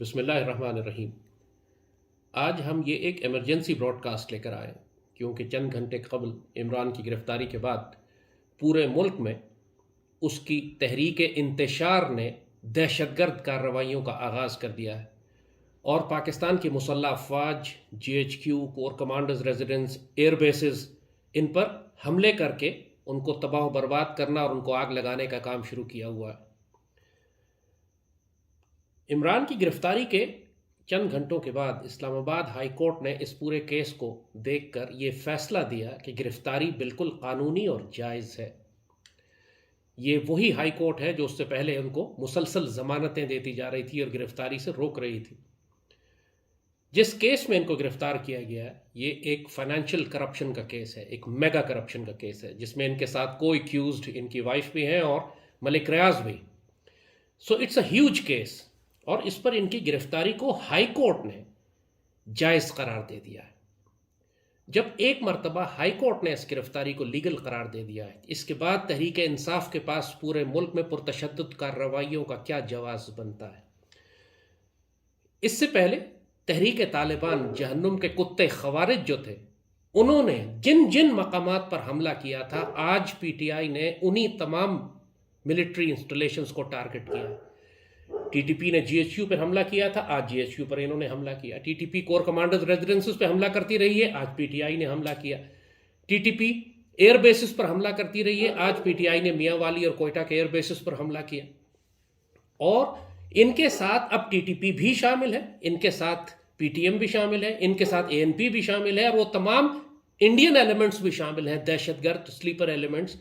بسم اللہ الرحمن الرحیم۔ آج ہم یہ ایک ایمرجنسی براڈ کاسٹ لے کر آئے کیونکہ چند گھنٹے قبل عمران کی گرفتاری کے بعد پورے ملک میں اس کی تحریک انتشار نے دہشت گرد کارروائیوں کا آغاز کر دیا ہے اور پاکستان کی مسلح افواج، GHQ، corps commanders residence, air bases, ان پر حملے کر کے ان کو تباہ و برباد کرنا اور ان کو آگ لگانے کا کام شروع کیا ہوا ہے۔ عمران کی گرفتاری کے چند گھنٹوں کے بعد اسلام آباد ہائی کورٹ نے اس پورے کیس کو دیکھ کر یہ فیصلہ دیا کہ گرفتاری بالکل قانونی اور جائز ہے۔ یہ وہی ہائی کورٹ ہے جو اس سے پہلے ان کو مسلسل ضمانتیں دیتی جا رہی تھی اور گرفتاری سے روک رہی تھی۔ جس کیس میں ان کو گرفتار کیا گیا ہے یہ ایک فائنینشیل کرپشن کا کیس ہے، ایک میگا کرپشن کا کیس ہے، جس میں ان کے ساتھ کوئی ایکیوزڈ ان کی وائف بھی ہیں اور ملک ریاض بھی۔ So it's a huge case, اور اس پر ان کی گرفتاری کو ہائی کورٹ نے جائز قرار دے دیا ہے۔ جب ایک مرتبہ ہائی کورٹ نے اس گرفتاری کو لیگل قرار دے دیا ہے، اس کے بعد تحریک انصاف کے پاس پورے ملک میں پرتشدد کارروائیوں کا کیا جواز بنتا ہے؟ اس سے پہلے تحریک طالبان، جہنم کے کتے خوارج جو تھے، انہوں نے جن جن مقامات پر حملہ کیا تھا، آج PTI نے انہی تمام ملٹری انسٹالیشنز کو ٹارگٹ کیا۔ TTP نے GHQ پر حملہ کیا تھا، آج GHQ پر انہوں نے حملہ کیا۔ TTP کور کمانڈرز ریزیڈنسز پہ حملہ کرتی رہی ہے، آج PTI نے حملہ کیا۔ TTP ایئر بیسز پر حملہ کرتی رہی ہے، آج PTI نے میاں والی اور کوئٹہ کے ایئر بیسز پر حملہ کیا۔ اور ان کے ساتھ اب TTP بھی شامل ہے، ان کے ساتھ PTM بھی شامل ہے، ان کے ساتھ ANP بھی شامل ہے، اور وہ تمام انڈین ایلیمنٹس بھی شامل ہیں، دہشت گرد سلیپر ایلیمنٹس۔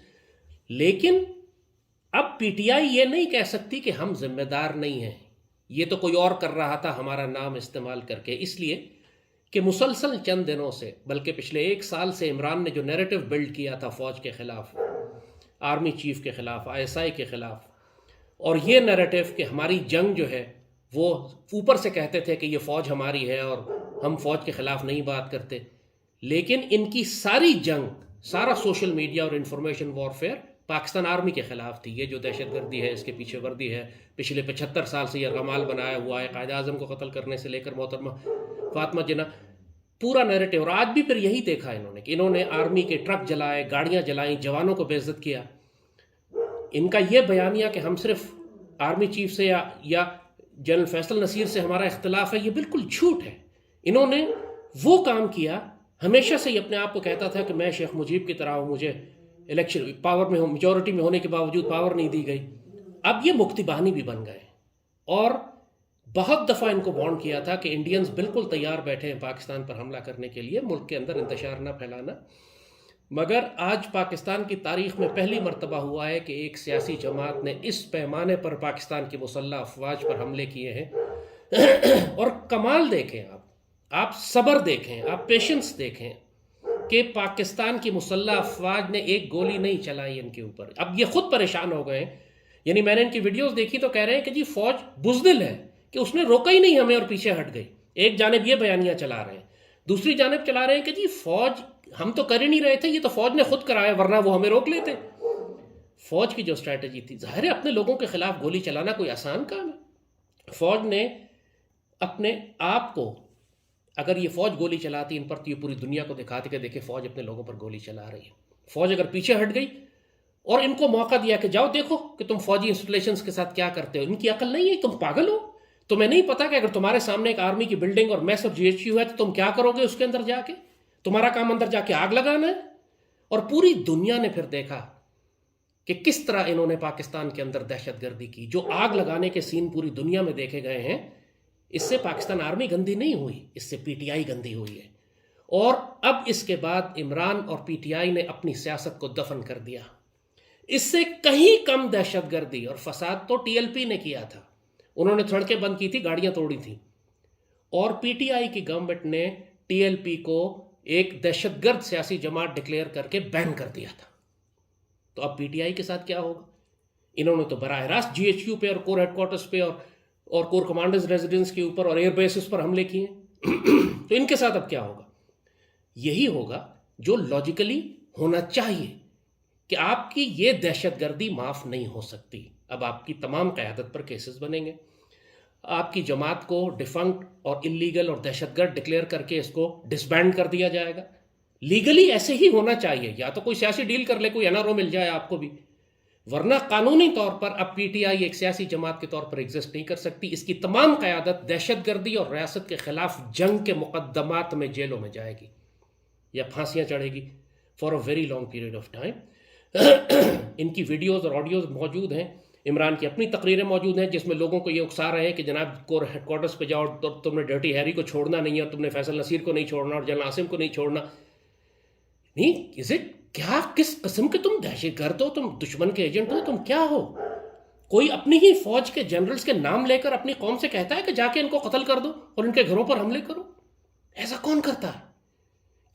لیکن اب PTI یہ نہیں کہہ سکتی کہ ہم ذمہ دار نہیں ہیں، یہ تو کوئی اور کر رہا تھا ہمارا نام استعمال کر کے، اس لیے کہ مسلسل چند دنوں سے، بلکہ پچھلے ایک سال سے عمران نے جو نیریٹو بلڈ کیا تھا فوج کے خلاف، آرمی چیف کے خلاف، ISI کے خلاف، اور یہ نیریٹو کہ ہماری جنگ جو ہے وہ اوپر سے کہتے تھے کہ یہ فوج ہماری ہے اور ہم فوج کے خلاف نہیں بات کرتے، لیکن ان کی ساری جنگ، سارا سوشل میڈیا اور انفارمیشن وارفیئر پاکستان آرمی کے خلاف تھی۔ یہ جو دہشت گردی ہے، اس کے پیچھے ورزی ہے، پچھلے 75 سال سے یہ غمال بنایا ہوا ہے، قائد اعظم کو قتل کرنے سے لے کر محترمہ فاطمہ جناح، پورا نیریٹو۔ اور آج بھی پھر یہی دیکھا انہوں نے کہ انہوں نے آرمی کے ٹرک جلائے، گاڑیاں جلائیں، جوانوں کو بے عزت کیا۔ ان کا یہ بیانیہ کہ ہم صرف آرمی چیف سے یا جنرل فیصل نصیر سے ہمارا اختلاف ہے، یہ بالکل جھوٹ ہے۔ انہوں نے وہ کام کیا، ہمیشہ سے یہ اپنے آپ کو کہتا تھا کہ میں شیخ مجیب کی طرح ہوں، مجھے الیکشن پاور میں میجورٹی میں ہونے کے باوجود پاور نہیں دی گئی۔ اب یہ مکتی بانی بھی بن گئے، اور بہت دفعہ ان کو وارن کیا تھا کہ انڈینز بالکل تیار بیٹھے ہیں پاکستان پر حملہ کرنے کے لیے، ملک کے اندر انتشار نہ پھیلانا۔ مگر آج پاکستان کی تاریخ میں پہلی مرتبہ ہوا ہے کہ ایک سیاسی جماعت نے اس پیمانے پر پاکستان کی مسلح افواج پر حملے کیے ہیں۔ اور کمال دیکھیں، آپ صبر دیکھیں، آپ پیشنس دیکھیں کہ پاکستان کی مسلح افواج نے ایک گولی نہیں چلائی ان کے اوپر۔ اب یہ خود پریشان ہو گئے ہیں، یعنی میں نے ان کی ویڈیوز دیکھی تو کہہ رہے ہیں کہ جی فوج بزدل ہے کہ اس نے روکا ہی نہیں ہمیں اور پیچھے ہٹ گئی۔ ایک جانب یہ بیانیہ چلا رہے ہیں، دوسری جانب چلا رہے ہیں کہ جی فوج ہم تو کر ہی نہیں رہے تھے، یہ تو فوج نے خود کرایا، ورنہ وہ ہمیں روک لیتے۔ فوج کی جو اسٹریٹجی تھی، ظاہر ہے اپنے لوگوں کے خلاف گولی چلانا کوئی آسان کام ہے۔ فوج نے اپنے آپ کو، اگر یہ فوج گولی چلاتی ان پر تو یہ پوری دنیا کو دکھاتی کہ دیکھیں فوج اپنے لوگوں پر گولی چلا رہی ہے۔ فوج اگر پیچھے ہٹ گئی اور ان کو موقع دیا کہ جاؤ دیکھو کہ تم فوجی انسٹالیشنز کے ساتھ کیا کرتے ہو، ان کی عقل نہیں ہے، تم پاگل ہو، تمہیں نہیں پتا کہ اگر تمہارے سامنے ایک آرمی کی بلڈنگ اور میسو GHQ ہے تو تم کیا کرو گے اس کے اندر جا کے؟ تمہارا کام اندر جا کے آگ لگانا ہے۔ اور پوری دنیا نے پھر دیکھا کہ کس طرح انہوں نے پاکستان کے اندر دہشت گردی کی، جو آگ لگانے کے سین پوری دنیا میں دیکھے گئے ہیں۔ اس سے پاکستان آرمی گندی نہیں ہوئی، اس سے PTI گندی ہوئی ہے۔ اور اب اس کے بعد عمران اور PTI نے اپنی سیاست کو دفن کر دیا۔ اس سے کہیں کم دہشت گردی اور فساد تو TLP نے کیا تھا، انہوں نے سڑکیں بند کی تھی، گاڑیاں توڑی تھیں، اور PTI کی گورنمنٹ نے TLP کو ایک دہشت گرد سیاسی جماعت ڈکلیئر کر کے بین کر دیا تھا۔ تو اب PTI کے ساتھ کیا ہوگا؟ انہوں نے تو براہ راست GHQ پہ اور کور ہیڈ کوارٹرز پہ اور کور کمانڈرز ریزیڈنس کے اوپر اور ایئر بیسز پر حملے کیے۔ تو ان کے ساتھ اب کیا ہوگا؟ یہی ہوگا جو لاجیکلی ہونا چاہیے کہ آپ کی یہ دہشت گردی معاف نہیں ہو سکتی، اب آپ کی تمام قیادت پر کیسز بنیں گے۔ آپ کی جماعت کو ڈیفنکٹ اور انلیگل اور دہشت گرد ڈکلیئر کر کے اس کو ڈسبینڈ کر دیا جائے گا. لیگلی ایسے ہی ہونا چاہیے, یا تو کوئی سیاسی ڈیل کر لے, کوئی NRO مل جائے آپ کو بھی, ورنہ قانونی طور پر اب PTI ایک سیاسی جماعت کے طور پر ایگزسٹ نہیں کر سکتی. اس کی تمام قیادت دہشت گردی اور ریاست کے خلاف جنگ کے مقدمات میں جیلوں میں جائے گی یا پھانسیاں چڑھے گی for a very long period of time. ان کی ویڈیوز اور آڈیوز موجود ہیں, عمران کی اپنی تقریریں موجود ہیں جس میں لوگوں کو یہ اکسا رہے ہیں کہ جناب کور ہیڈ کوارٹرز پہ جاؤ, تو تم نے ڈرٹی ہیری کو چھوڑنا نہیں ہے, اور تم نے فیصل نصیر کو نہیں چھوڑنا, اور جنرل عاصم کو نہیں چھوڑنا. نہیں, کیا کس قسم کے تم دہشت گرد ہو, تم دشمن کے ایجنٹ ہو, تم کیا ہو؟ کوئی اپنی ہی فوج کے جنرلز کے نام لے کر اپنی قوم سے کہتا ہے کہ جا کے ان کو قتل کر دو اور ان کے گھروں پر حملے کرو؟ ایسا کون کرتا ہے؟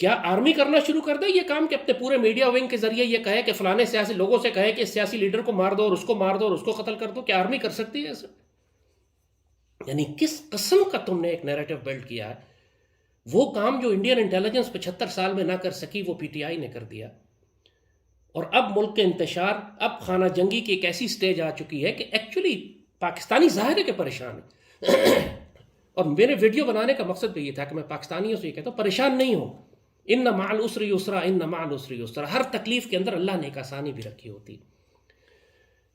کیا آرمی کرنا شروع کر دے یہ کام کہ اپنے پورے میڈیا ونگ کے ذریعے یہ کہے کہ فلانے سیاسی لوگوں سے کہے کہ اس سیاسی لیڈر کو مار دو اور اس کو مار دو اور اس کو قتل کر دو؟ کیا آرمی کر سکتی ہے ایسا؟ یعنی کس قسم کا تم نے ایک نیریٹو بلڈ کیا ہے. وہ کام جو انڈین انٹیلیجنس 75 سال میں نہ کر سکی وہ PTI نے کر دیا. اور اب ملک کے انتشار, اب خانہ جنگی کی ایک ایسی سٹیج آ چکی ہے کہ ایکچولی پاکستانی ظاہر ہے کہ پریشان ہے. اور میرے ویڈیو بنانے کا مقصد بھی یہ تھا کہ میں پاکستانیوں سے یہ کہتا ہوں پریشان نہیں ہو. ان مع العسر یسرا, ان مع العسر یسرا. ہر تکلیف کے اندر اللہ نے ایک آسانی بھی رکھی ہوتی.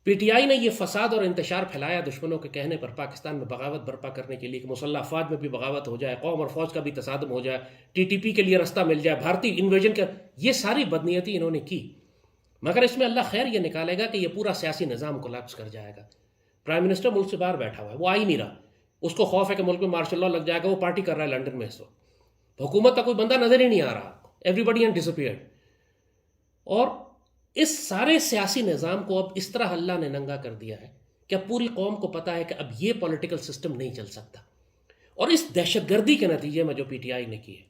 PTI نے یہ فساد اور انتشار پھیلایا دشمنوں کے کہنے پر پاکستان میں بغاوت برپا کرنے کے لیے کہ مسلح افواج میں بھی بغاوت ہو جائے, قوم اور فوج کا بھی تصادم ہو جائے, TTP کے لیے رستہ مل جائے, بھارتی انویژن کا. یہ ساری بدنیتی انہوں نے کی, مگر اس میں اللہ خیر یہ نکالے گا کہ یہ پورا سیاسی نظام کولیپس کر جائے گا. پرائم منسٹر ملک سے باہر بیٹھا ہوا ہے, وہ آ ہی نہیں رہا. اس کو خوف ہے کہ ملک میں مارشل لا لگ جائے گا, وہ پارٹی کر رہا ہے لنڈن میں اس وقت. حکومت کا کوئی بندہ نظر ہی نہیں آ رہا. Everybody has disappeared. اور اس سارے سیاسی نظام کو اب اس طرح اللہ نے ننگا کر دیا ہے کہ اب پوری قوم کو پتا ہے کہ اب یہ پولیٹیکل سسٹم نہیں چل سکتا. اور اس دہشت گردی کے نتیجے میں جو PTI نے کی ہے,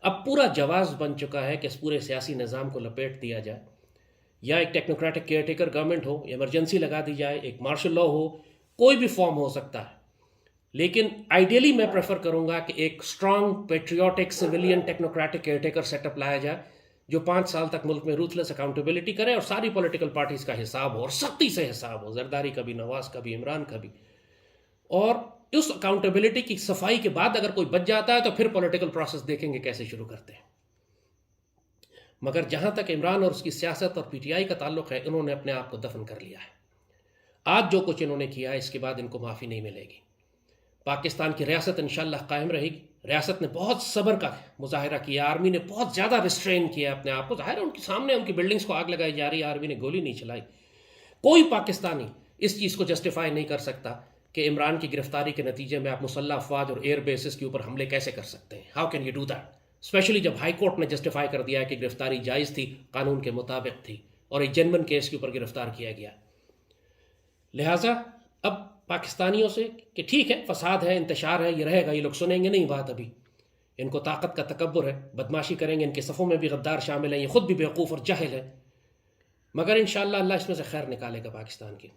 اب پورا جواز بن چکا ہے کہ اس پورے سیاسی نظام کو لپیٹ دیا جائے, یا ایک ٹیکنوکریٹک کیئر ٹیکر گورنمنٹ ہو, ایمرجنسی لگا دی جائے, ایک مارشل لا ہو, کوئی بھی فارم ہو سکتا ہے. لیکن آئیڈیلی میں پریفر کروں گا کہ ایک strong patriotic civilian technocratic caretaker set up لایا جائے جو 5 سال تک ملک میں روتھلیس اکاؤنٹیبلٹی کرے اور ساری پولیٹیکل پارٹیز کا حساب ہو اور سختی سے حساب ہو, زرداری کا بھی, نواز کا بھی, عمران کا بھی. اور اس اکاؤنٹیبلٹی کی صفائی کے بعد اگر کوئی بچ جاتا ہے تو پھر پولیٹیکل پروسیس دیکھیں گے کیسے شروع کرتے ہیں. مگر جہاں تک عمران اور اس کی سیاست اور PTI کا تعلق ہے, انہوں نے اپنے آپ کو دفن کر لیا ہے. آج جو کچھ انہوں نے کیا ہے اس کے بعد ان کو معافی نہیں ملے گی. پاکستان کی ریاست انشاءاللہ قائم رہے گی. ریاست نے بہت صبر کا مظاہرہ کیا, آرمی نے بہت زیادہ ریسٹرین کیا اپنے آپ کو. ظاہر ہے ان کے سامنے ان کی بلڈنگز کو آگ لگائی جا رہی ہے, آرمی نے گولی نہیں چلائی. کوئی پاکستانی اس چیز کو جسٹیفائی نہیں کر سکتا کہ عمران کی گرفتاری کے نتیجے میں آپ مسلح افواج اور ایئر بیسز کے اوپر حملے کیسے کر سکتے ہیں. How can you do that, especially جب ہائی کورٹ نے جسٹیفائی کر دیا ہے کہ گرفتاری جائز تھی, قانون کے مطابق تھی, اور ایک جنمن کیس کے اوپر گرفتار کیا گیا. لہٰذا اب پاکستانیوں سے کہ ٹھیک ہے فساد ہے, انتشار ہے, یہ رہے گا, یہ لوگ سنیں گے نہیں بات, ابھی ان کو طاقت کا تکبر ہے, بدماشی کریں گے, ان کے صفوں میں بھی غدار شامل ہیں, یہ خود بھی بیوقوف اور جاہل ہے. مگر انشاءاللہ اللہ اس میں سے خیر نکالے گا پاکستان کی.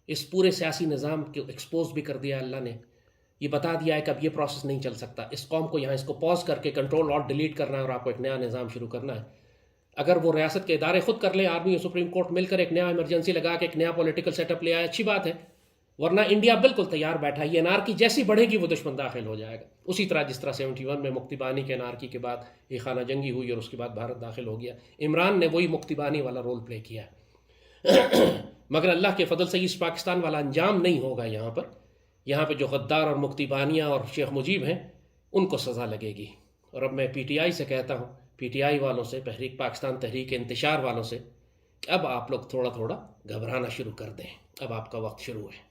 اس پورے سیاسی نظام کو ایکسپوز بھی کر دیا اللہ نے, یہ بتا دیا ہے کہ اب یہ پروسیس نہیں چل سکتا. اس قوم کو یہاں اس کو پاز کر کے کنٹرول اور ڈیلیٹ کرنا ہے اور آپ کو ایک نیا نظام شروع کرنا ہے. اگر وہ ریاست کے ادارے خود کر لیں, آرمی اور سپریم کورٹ مل کر ایک نیا ایمرجنسی لگا کے ایک نیا پولیٹیکل سیٹ اپ لے آئے, اچھی بات ہے. ورنہ انڈیا بالکل تیار بیٹھا ہے, یہ انارکی جیسی بڑھے گی وہ دشمن داخل ہو جائے گا. اسی طرح جس طرح 71 میں مکتی بانی کے انارکی کے بعد یہ خانہ جنگی ہوئی اور اس کے بعد بھارت داخل ہو گیا. عمران نے وہی مکتی بانی والا رول پلے کیا. مگر اللہ کے فضل سے اس پاکستان والا انجام نہیں ہوگا. یہاں پہ جو غدار اور مکتی بانیاں اور شیخ مجیب ہیں ان کو سزا لگے گی. اور اب میں PTI سے کہتا ہوں, PTI والوں سے, تحریک پاکستان تحریک انتشار والوں سے, کہ اب آپ لوگ تھوڑا تھوڑا گھبرانا شروع کر دیں. اب آپ کا وقت شروع ہے.